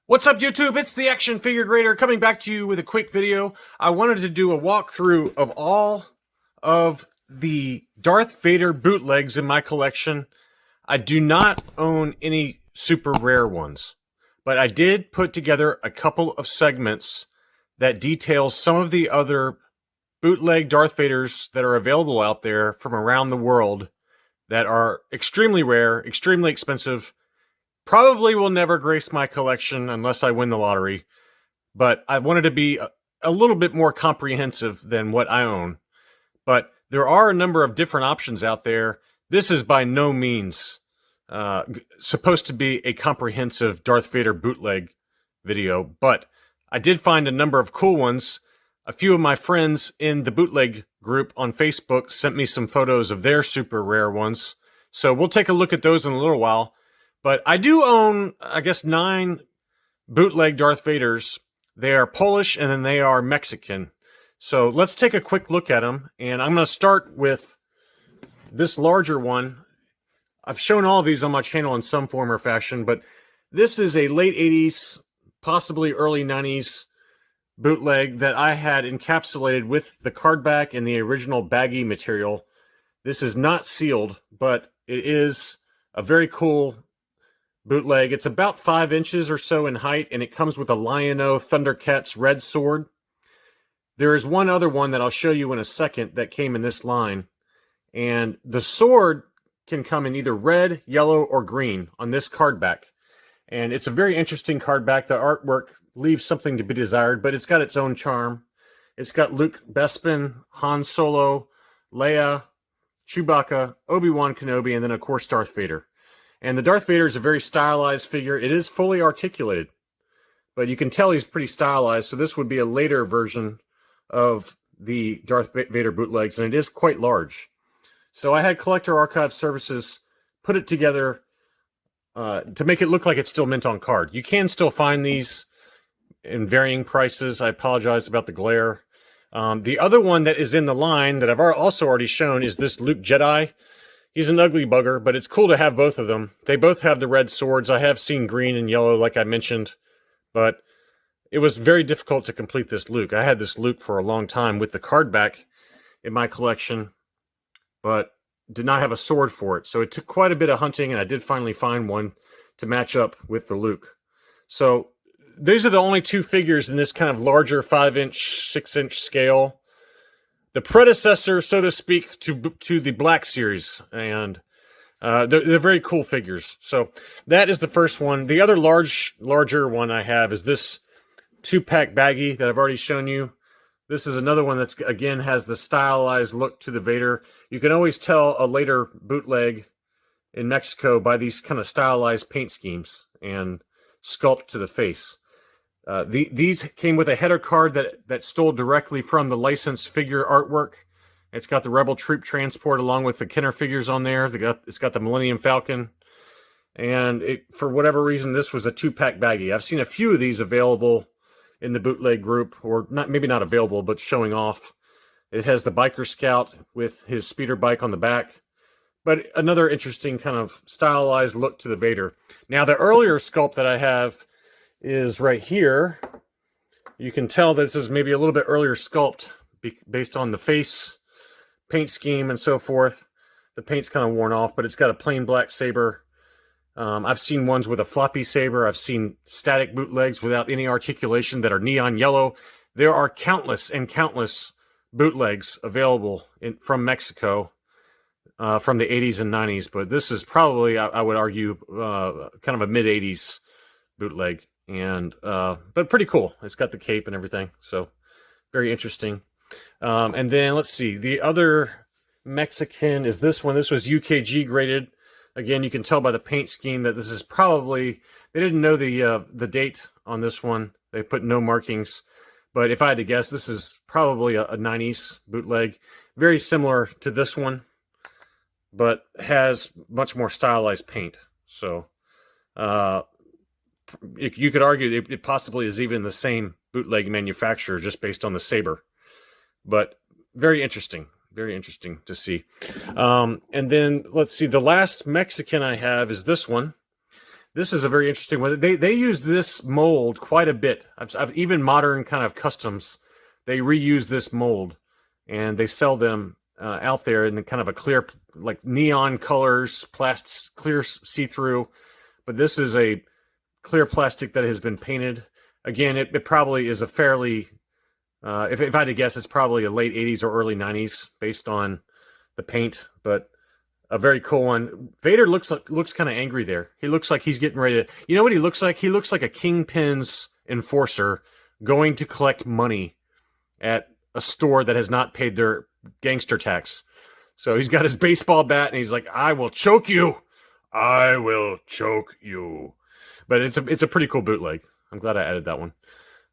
What's up, YouTube? It's the Action Figure Grader coming back to you with a quick video. I wanted to do a walkthrough of all of the Darth Vader bootlegs in my collection. I do not own any super rare ones, but I did put together a couple of segments that details some of the other bootleg Darth Vaders that are available out there from around the world that are extremely rare, extremely expensive. Probably will never grace my collection unless I win the lottery, but I wanted to be a little bit more comprehensive than what I own. But there are a number of different options out there. This is by no means supposed to be a comprehensive Darth Vader bootleg video, but I did find a number of cool ones. A few of my friends in the bootleg group on Facebook sent me some photos of their super rare ones, so we'll take a look at those in a little while. But I do own, I guess, 9 bootleg Darth Vaders. They are Polish and then they are Mexican. So let's take a quick look at them. And I'm going to start with this larger one. I've shown all of these on my channel in some form or fashion, but this is a late 80s, possibly early 90s bootleg that I had encapsulated with the card back and the original baggy material. This is not sealed, but it is a very cool bootleg. It's about 5 inches or so in height, and it comes with a Lion-O Thundercats red sword. There is one other one that I'll show you in a second that came in this line, and the sword can come in either red, yellow, or green on this card back. And it's a very interesting card back. The artwork leaves something to be desired, but it's got its own charm. It's got Luke Bespin, Han Solo, Leia, Chewbacca, Obi-Wan Kenobi, and then, of course, Darth Vader. And the Darth Vader is a very stylized figure. It is fully articulated, but you can tell he's pretty stylized. So this would be a later version of the Darth Vader bootlegs, and it is quite large. So I had Collector Archive Services put it together to make it look like it's still mint on card. You can still find these in varying prices. I apologize about the glare. The other one that is in the line that I've also already shown is this Luke Jedi. He's an ugly bugger, but it's cool to have both of them. They both have the red swords. I have seen green and yellow, like I mentioned, but it was very difficult to complete this Luke. I had this Luke for a long time with the card back in my collection, but did not have a sword for it. So it took quite a bit of hunting, and I did finally find one to match up with the Luke. So these are the only 2 figures in this kind of larger 5-inch, 6-inch scale. The predecessor, so to speak, to the Black Series, and they're very cool figures. So that is the first one. The other larger one I have is this 2-pack baggie that I've already shown you. This is another one that's, again, has the stylized look to the Vader. You can always tell a later bootleg in Mexico by these kind of stylized paint schemes and sculpt to the face. These came with a header card that stole directly from the licensed figure artwork. It's got the Rebel Troop transport along with the Kenner figures on there. It's got the Millennium Falcon. And for whatever reason, this was a 2-pack baggie. I've seen a few of these available in the bootleg group, or maybe not available, but showing off. It has the Biker Scout with his speeder bike on the back. But another interesting kind of stylized look to the Vader. Now, the earlier sculpt that I have is right here. You can tell this is maybe a little bit earlier sculpt based on the face paint scheme and so forth. The paint's kind of worn off, but it's got a plain black saber. I've seen ones with a floppy saber. I've seen static bootlegs without any articulation that are neon yellow. There are countless and countless bootlegs available from Mexico from the 80s and 90s, but this is probably, I would argue, kind of a mid-80s bootleg. And but pretty cool. It's got the cape and everything, so very interesting. And then let's see, the other Mexican is this one. This was UKG graded. Again, you can tell by the paint scheme that this is probably, they didn't know the date on this one. They put no markings, but if I had to guess, this is probably a 90s bootleg, very similar to this one, but has much more stylized paint. So you could argue it possibly is even the same bootleg manufacturer just based on the saber. But very interesting to see. And then let's see, the last Mexican I have is this one. This is a very interesting one. They use this mold quite a bit. I've even modern kind of customs, they reuse this mold, and they sell them out there in kind of a clear, like neon colors, plastic, clear see-through. But this is a clear plastic that has been painted. Again, it probably is a fairly, if I had to guess, it's probably a late 80s or early 90s based on the paint, but a very cool one. Vader looks kind of angry there. He looks like he's getting ready to, you know what he looks like? He looks like a Kingpin's enforcer going to collect money at a store that has not paid their gangster tax. So he's got his baseball bat and he's like, I will choke you. I will choke you. But it's a pretty cool bootleg. I'm glad I added that one.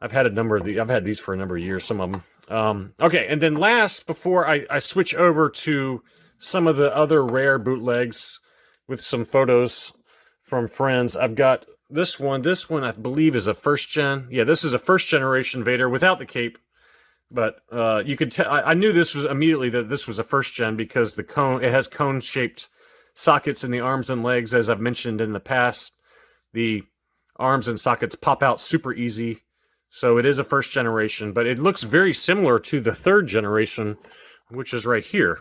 I've had these for a number of years, some of them. Okay, and then last, before I switch over to some of the other rare bootlegs with some photos from friends, I've got this one. This one, I believe, is a first gen. Yeah, this is a first generation Vader without the cape. But you could tell, I knew this was immediately that this was a first gen because the cone, it has cone shaped sockets in the arms and legs, as I've mentioned in the past. The arms and sockets pop out super easy. So it is a first generation, but it looks very similar to the third generation, which is right here.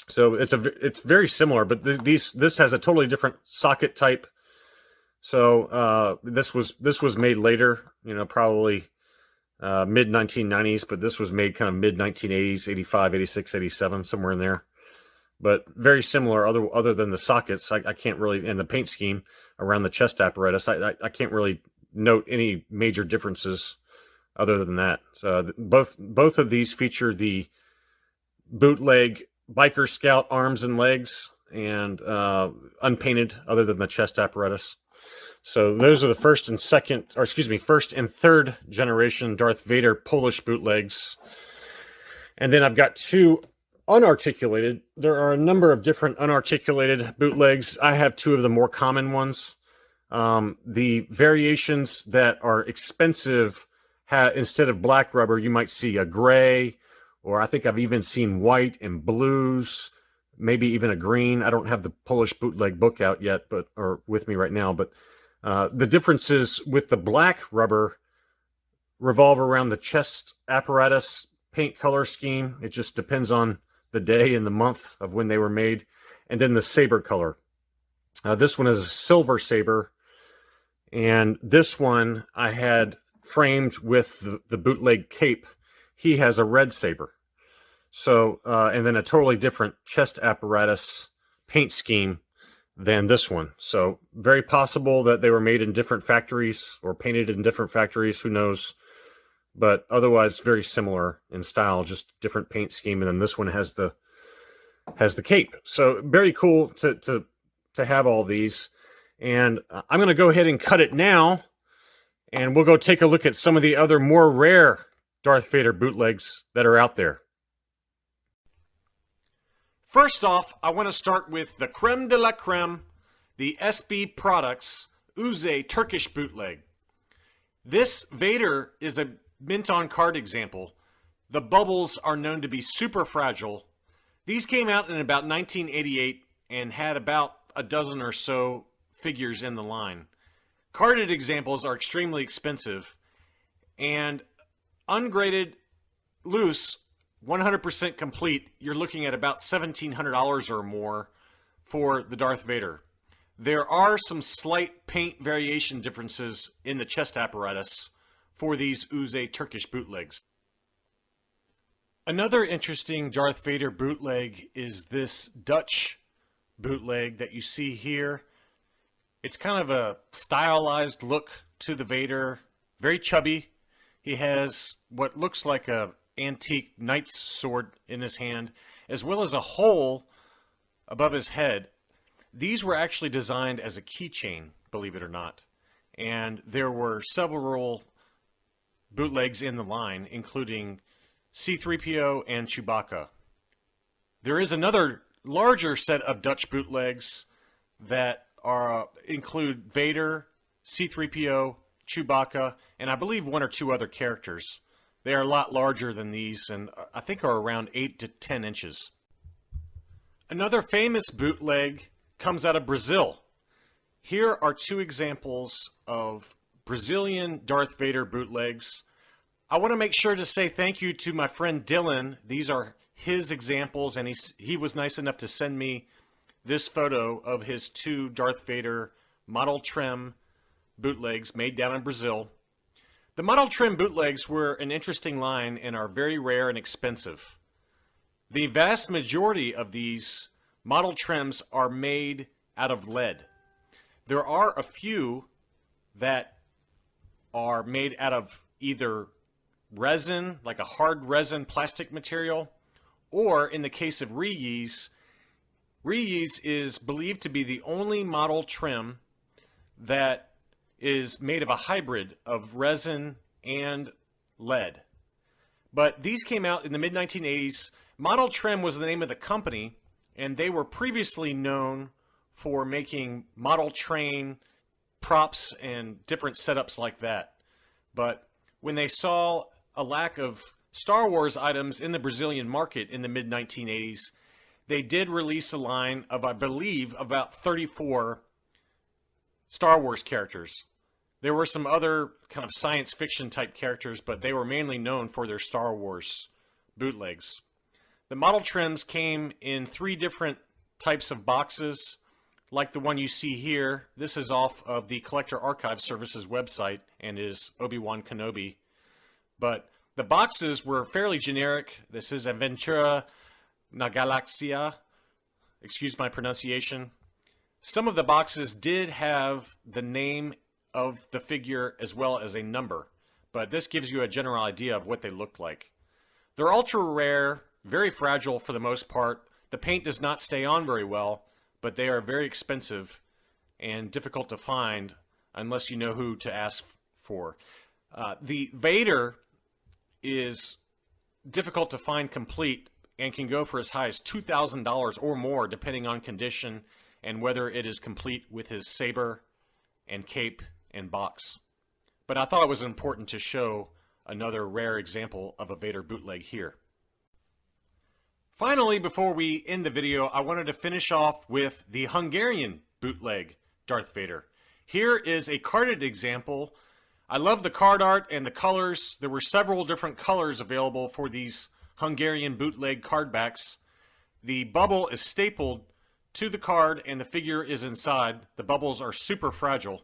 So it's very similar, but this has a totally different socket type. So this was made later, you know, probably mid 1990s, but this was made kind of mid 1980s, 85, 86, 87, somewhere in there. But very similar, other than the sockets. I can't really, and the paint scheme around the chest apparatus, I can't really note any major differences other than that. So both of these feature the bootleg Biker Scout arms and legs, and unpainted other than the chest apparatus. So those are the first and third generation Darth Vader Polish bootlegs. And then I've got two unarticulated. There are a number of different unarticulated bootlegs. I have two of the more common ones. The variations that are expensive, instead of black rubber, you might see a gray, or I think I've even seen white and blues, maybe even a green. I don't have the Polish bootleg book out yet, or with me right now, but the differences with the black rubber revolve around the chest apparatus paint color scheme. It just depends on the day and the month of when they were made. And then the saber color. This one is a silver saber. And this one I had framed with the bootleg cape. He has a red saber. So, and then a totally different chest apparatus paint scheme than this one. So very possible that they were made in different factories or painted in different factories. Who knows? But otherwise very similar in style, just different paint scheme. And then this one has the cape. So very cool to have all these. And I'm going to go ahead and cut it now, and we'll go take a look at some of the other more rare Darth Vader bootlegs that are out there. First off, I want to start with the creme de la creme, the SB Products Uze Turkish bootleg. This Vader is a mint-on card example. The bubbles are known to be super fragile. These came out in about 1988 and had about a dozen or so figures in the line. Carded examples are extremely expensive, and ungraded, loose, 100% complete, you're looking at about $1,700 or more for the Darth Vader. There are some slight paint variation differences in the chest apparatus for these Uze Turkish bootlegs. Another interesting Darth Vader bootleg is this Dutch bootleg that you see here. It's kind of a stylized look to the Vader, very chubby. He has what looks like a antique knight's sword in his hand, as well as a hole above his head. These were actually designed as a keychain, believe it or not. And there were several bootlegs in the line, including C-3PO and Chewbacca. There is another larger set of Dutch bootlegs that include Vader, C-3PO, Chewbacca, and I believe one or two other characters. They are a lot larger than these, and I think are around 8 to 10 inches. Another famous bootleg comes out of Brazil. Here are two examples of Brazilian Darth Vader bootlegs. I want to make sure to say thank you to my friend Dylan. These are his examples, and he was nice enough to send me this photo of his two Darth Vader model trim bootlegs made down in Brazil. The model trim bootlegs were an interesting line and are very rare and expensive. The vast majority of these model trims are made out of lead. There are a few that are made out of either resin, like a hard resin plastic material, or in the case of reuse is believed to be the only model trim that is made of a hybrid of resin and lead. But these came out in the mid-1980s. Model Trim was the name of the company, and they were previously known for making model train props and different setups like that. But when they saw a lack of Star Wars items in the Brazilian market in the mid-1980s, they did release a line of, I believe, about 34 Star Wars characters. There were some other kind of science fiction type characters, but they were mainly known for their Star Wars bootlegs. The model trims came in 3 different types of boxes, like the one you see here. This is off of the Collector Archive Service's website and is Obi-Wan Kenobi. But the boxes were fairly generic. This is Aventura na Galáxia. Excuse my pronunciation. Some of the boxes did have the name of the figure as well as a number, but this gives you a general idea of what they look like. They're ultra rare, very fragile for the most part. The paint does not stay on very well, but they are very expensive and difficult to find unless you know who to ask for. The Vader is difficult to find complete and can go for as high as $2,000 or more depending on condition and whether it is complete with his saber and cape and box. But I thought it was important to show another rare example of a Vader bootleg here. Finally, before we end the video, I wanted to finish off with the Hungarian bootleg Darth Vader. Here is a carded example. I love the card art and the colors. There were several different colors available for these Hungarian bootleg card backs. The bubble is stapled to the card and the figure is inside. The bubbles are super fragile.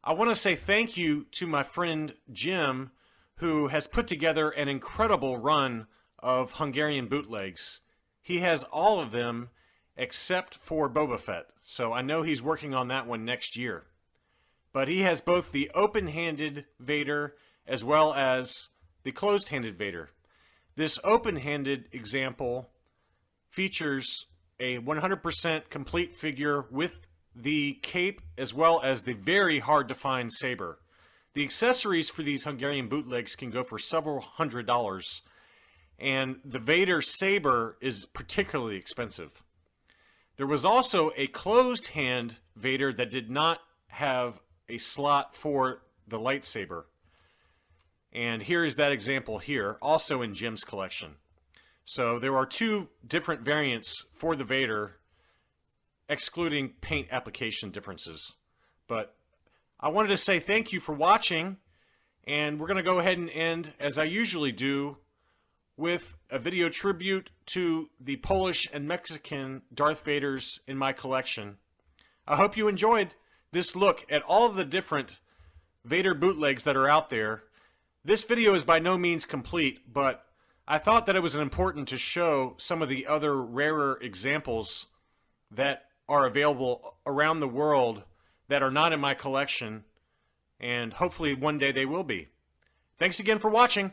I want to say thank you to my friend Jim, who has put together an incredible run of Hungarian bootlegs. He has all of them except for Boba Fett, so I know he's working on that one next year. But he has both the open-handed Vader as well as the closed-handed Vader. This open-handed example features a 100% complete figure with the cape as well as the very hard to find saber. The accessories for these Hungarian bootlegs can go for several $100s, and the Vader saber is particularly expensive. There was also a closed hand Vader that did not have a slot for the lightsaber. And here is that example here, also in Jim's collection. So there are 2 different variants for the Vader, excluding paint application differences. But I wanted to say thank you for watching, and we're going to go ahead and end, as I usually do, with a video tribute to the Polish and Mexican Darth Vaders in my collection. I hope you enjoyed this look at all of the different Vader bootlegs that are out there. This video is by no means complete, but I thought that it was important to show some of the other rarer examples that are available around the world that are not in my collection, and hopefully one day they will be. Thanks again for watching.